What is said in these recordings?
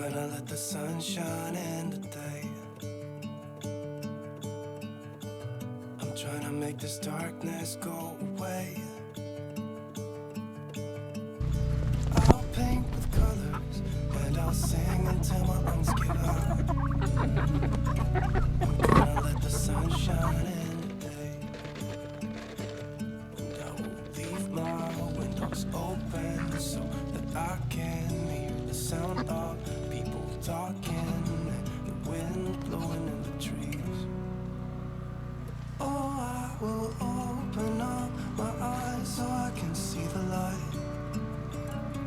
gonna let the sun shine in today. I'm trying to make this darkness go away. I'll paint with colors and I'll sing until my lungs give out. I'm gonna let the sun shine in today. And I will leave my windows open so that I can hear the sound of people talking and the wind blowing in the trees. Oh, I will open up my eyes so I can see the light.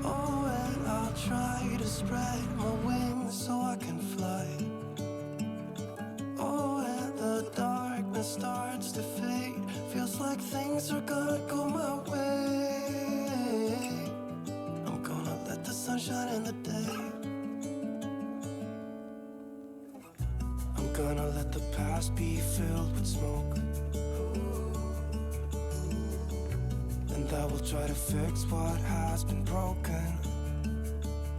Oh, and I'll try to spread my wings so I can fly. Oh, and the darkness starts to fade. Feels like things are gonna go my way. I'm gonna let the sun shine in the day. I'm gonna let the past be filled with smoke. And I will try to fix what has been broken.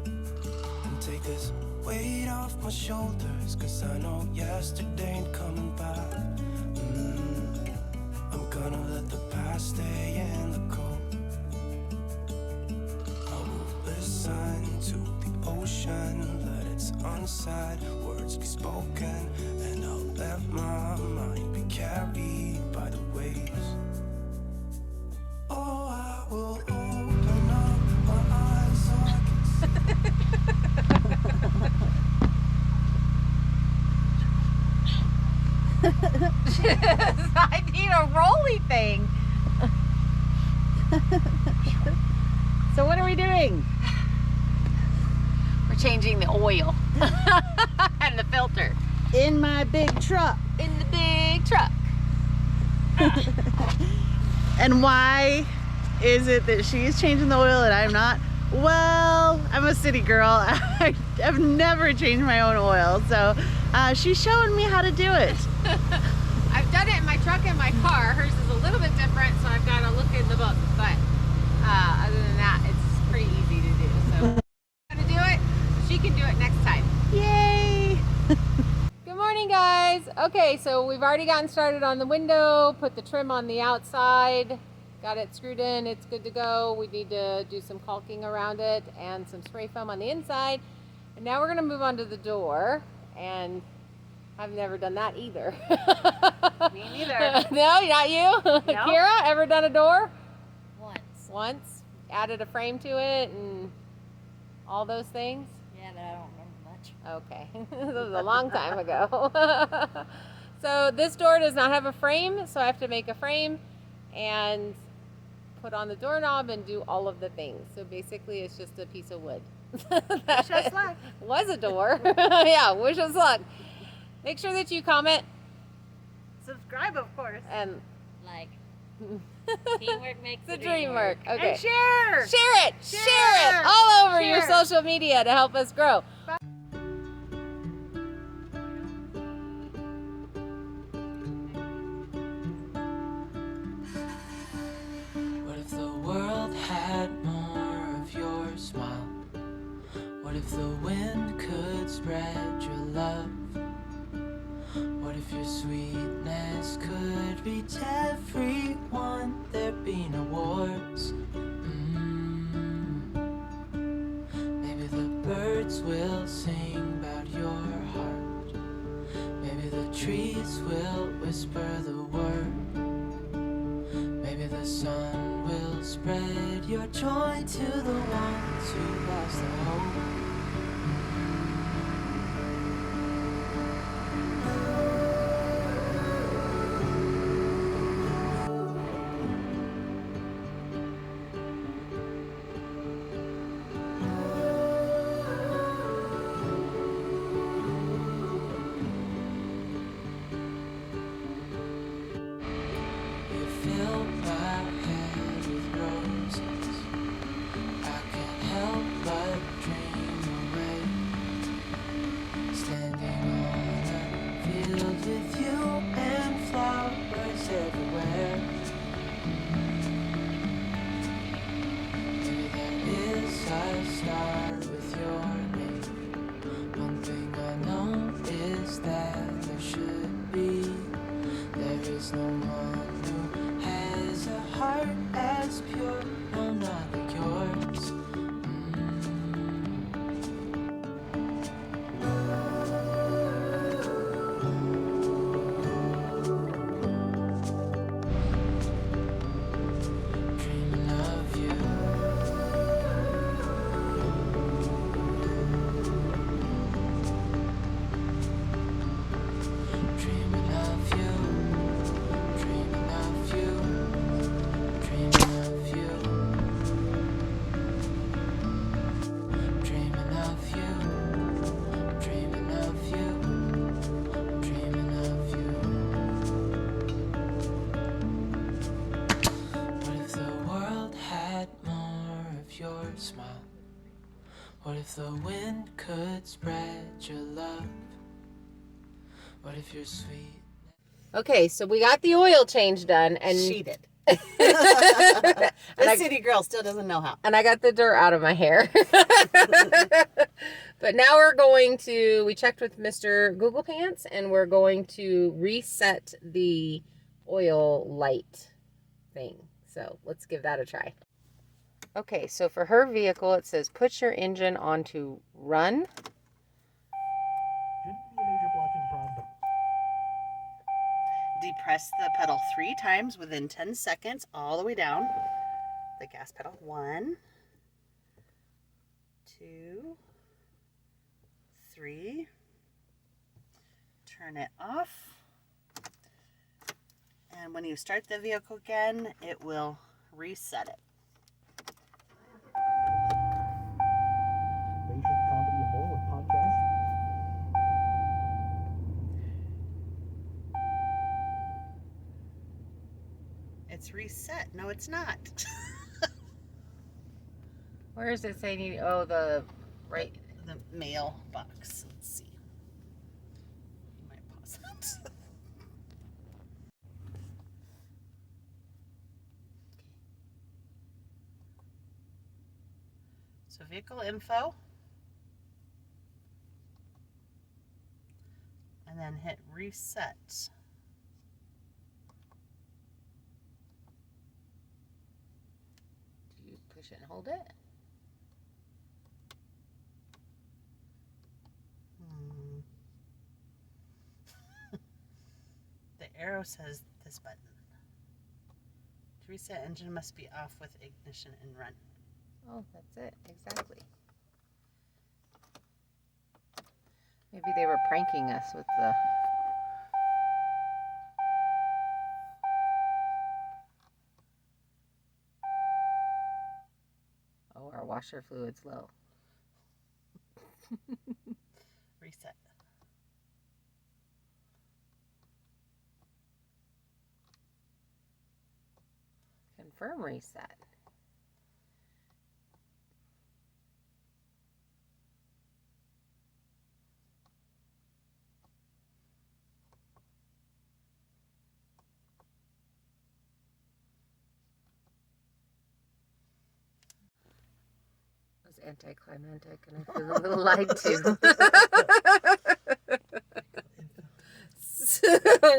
And take this weight off my shoulders, 'cause I know yesterday ain't coming back. I'm gonna let the past stay in the cold. I will listen to the ocean, let its unsaid words be spoken. And I'll let my mind be carried by the waves. Oh, I will open up my eyes so I can see. I need a rolly thing. So what are we doing? We're changing the oil and the filter. In my big truck. In the big truck. And why is it that she's changing the oil and I'm not? Well, I'm a city girl. I've never changed my own oil, so she's showing me how to do it. I've done it in my truck and my car. Hers is a little bit different, so I've got to look in the book. But other than that, it's pretty easy to do. So I'm going to do it. She can do it next time. Yay! Good morning, guys. Okay, so we've already gotten started on the window, put the trim on the outside, got it screwed in, it's good to go. We need to do some caulking around it and some spray foam on the inside. And now we're gonna move on to the door, and I've never done that either. Me neither. No, not you? Nope. Kira, ever done a door? Once. Added a frame to it and all those things? Yeah, but I don't remember much. Okay, this was a long time ago. So this door does not have a frame, so I have to make a frame and put on the doorknob and do all of the things. So basically it's just a piece of wood. Wish us luck. Was a door. Yeah, wish us luck. Make sure that you comment Subscribe, of course. and Like, teamwork makes the dream work. Okay. And share! Share it! Share it all over your Share. social media to help us grow. What if the world had more of your smile? What if the wind could spread your love? What if your sweetness could reach everyone? There'd be no wars. Maybe the birds will sing about your heart. Maybe the trees will whisper the word. Maybe the sun will spread your joy to the ones who lost their hope. You fill my head with roses. I can't help but dream away. Standing on a field with you and flowers everywhere. Maybe there is a star with your name. smile? What if the wind could spread your love? What if you're sweet? Okay, so we got the oil change done, and She did. and The city girl still doesn't know how. I got the dirt out of my hair. But now we checked with Mr. Google Pants, and we're going to reset the oil light thing. So let's give that a try. Okay, so for her vehicle, it says put your engine onto run. Depress the pedal 3 times within 10 seconds, all the way down. The gas pedal. 1, 2, 3. Turn it off. And when you start the vehicle again, it will reset it. Comedy and more with podcast. It's reset. No, it's not. Where is it saying the right? The mailbox. Let's see. You might pause it. So vehicle info. And then hit reset. Do you push it and hold it? The arrow says this button. To reset, engine must be off with ignition and run. Oh, that's it. Exactly. Maybe they were pranking us with the... Oh, our washer fluid's low. Reset. Confirm reset. It was anticlimactic, and I feel a little lied to. So,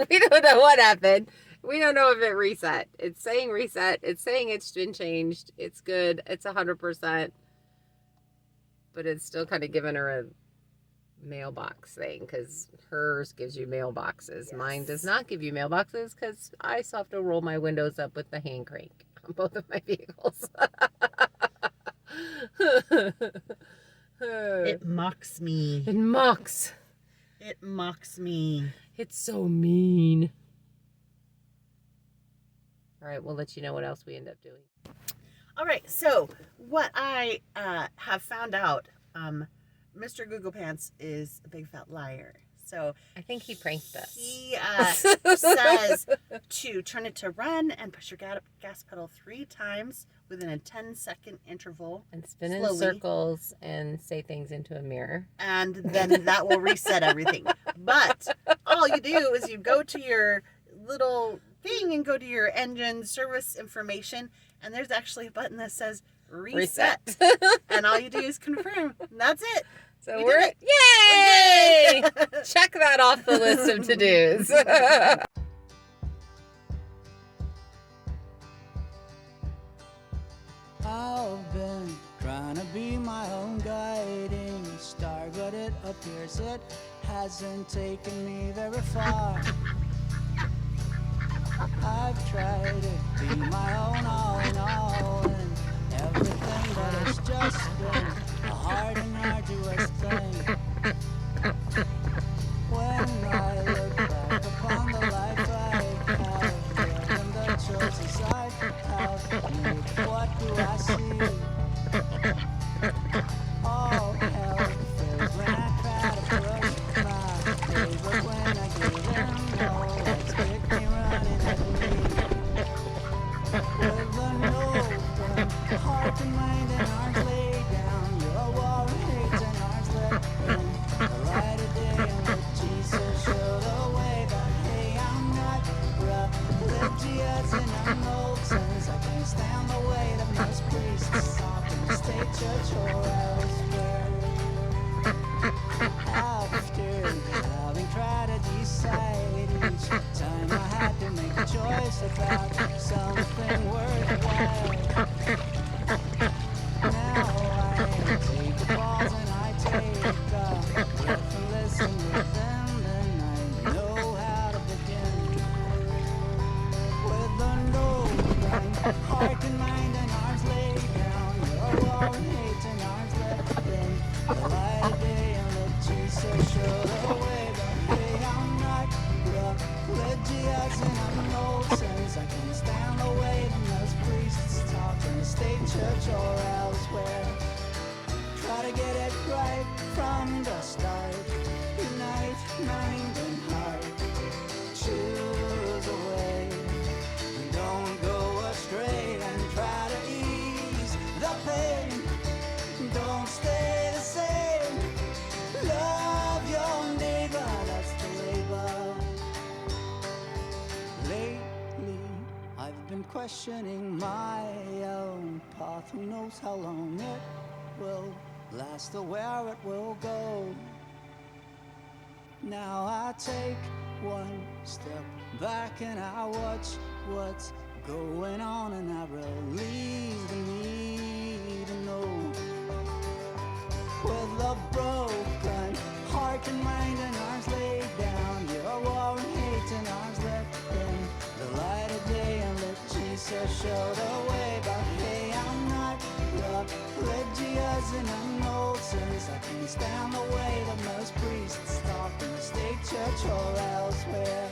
we don't know what happened. We don't know if it reset. It's saying reset. It's saying it's been changed. It's good. It's 100%. But it's still kind of giving her a mailbox thing, because hers gives you mailboxes. Yes. Mine does not give you mailboxes, because I still have to roll my windows up with the hand crank on both of my vehicles. It mocks me. It mocks. It mocks me. It's so mean. All right, we'll let you know what else we end up doing. All right, so what I have found out, Mr. Google Pants is a big fat liar. So I think he pranked us. He says to turn it to run and push your gas pedal 3 times within a 10-second interval. And spin in slowly. circles and say things into a mirror. And then that will reset everything. But all you do is you go to your little thing and go to your engine service information, and there's actually a button that says reset. And all you do is confirm. And that's it. So We we're did yay! Check that off the list of to-dos. I've been trying to be my own guiding star, but it appears it hasn't taken me very far. I've tried to be my own all in all and everything, but it's just been a hard and arduous thing. When I look back upon the life I have lived and the choices I have made, what do I see? All hell fails when I try to push my way, but when I give in, no legs pick me running at me. With an open heart and mind and arms heart and mind and arms laid down. Your war and hate and arms left in the light of day and let Jesus show the way. But hey, I'm not religious and I'm nonsense. I can't stand the way that those priests talk in the state church or elsewhere. Try to get it right from the start. Unite mind and heart. Choose a way. Don't go astray and try to ease the pain. Don't stay the same. Love your neighbor, that's the labor. Lately, I've been questioning my own path. Who knows how long it will last or where it will go. Now I take one step back and I watch what's going on and I relieve the need to know. With a broken heart and mind and arms laid down, your war and hate and arms left in the light of day and let Jesus show the way. But hey, I'm not religious and I'm nonsense. I can't stand the way that most priests talk in the state church or elsewhere.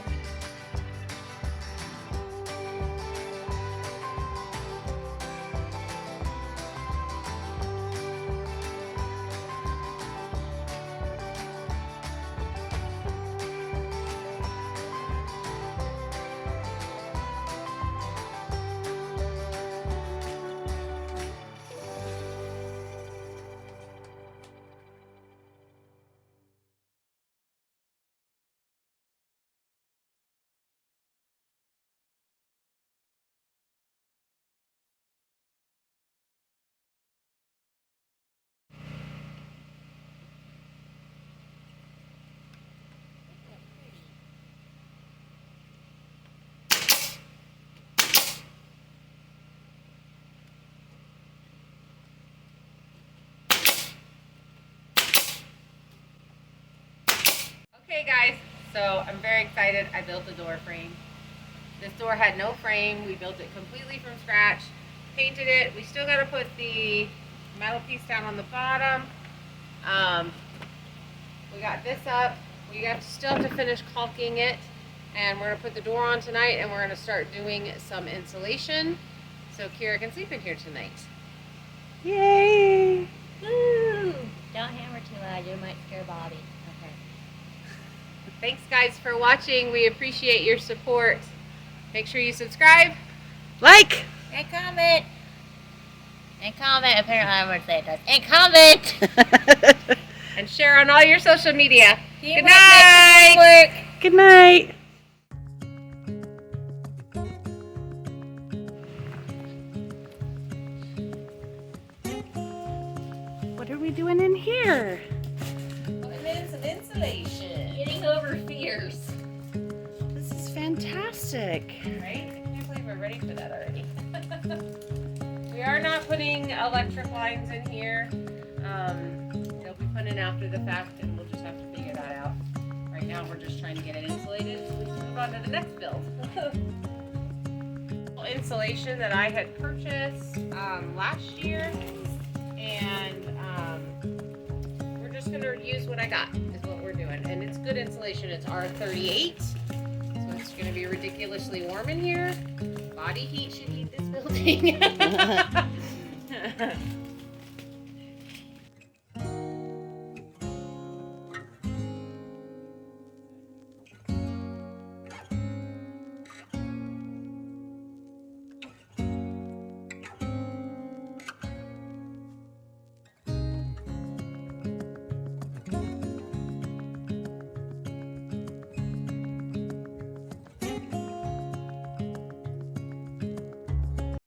Okay guys, so I'm very excited. I built a door frame. This door had no frame. We built it completely from scratch, painted it. We still got to put the metal piece down on the bottom. We got this up. We still have to finish caulking it, and we're going to put the door on tonight, and we're going to start doing some insulation so Kira can sleep in here tonight. Yay! Woo! Don't hammer too loud, you might scare Bobby. Okay. Thanks guys for watching. We appreciate your support. Make sure you subscribe, Like! And comment! And comment, apparently I'm going to say it does. And comment! and share on all your social media. Teamwork Good night! makes the dream work. Good night! What are we doing in here? Putting in some insulation. Getting over fears. This is fantastic. Right? I can't believe we're ready for that already. We are not putting electric lines in here. They'll be put in after the fact, and we'll just have to figure that out. Right now, we're just trying to get it insulated so we can move on to the next build. Insulation that I had purchased last year, and we're just gonna use what I got. Is what we're doing, and it's good insulation. It's R38, so it's gonna be ridiculously warm in here. Body heat should heat this building.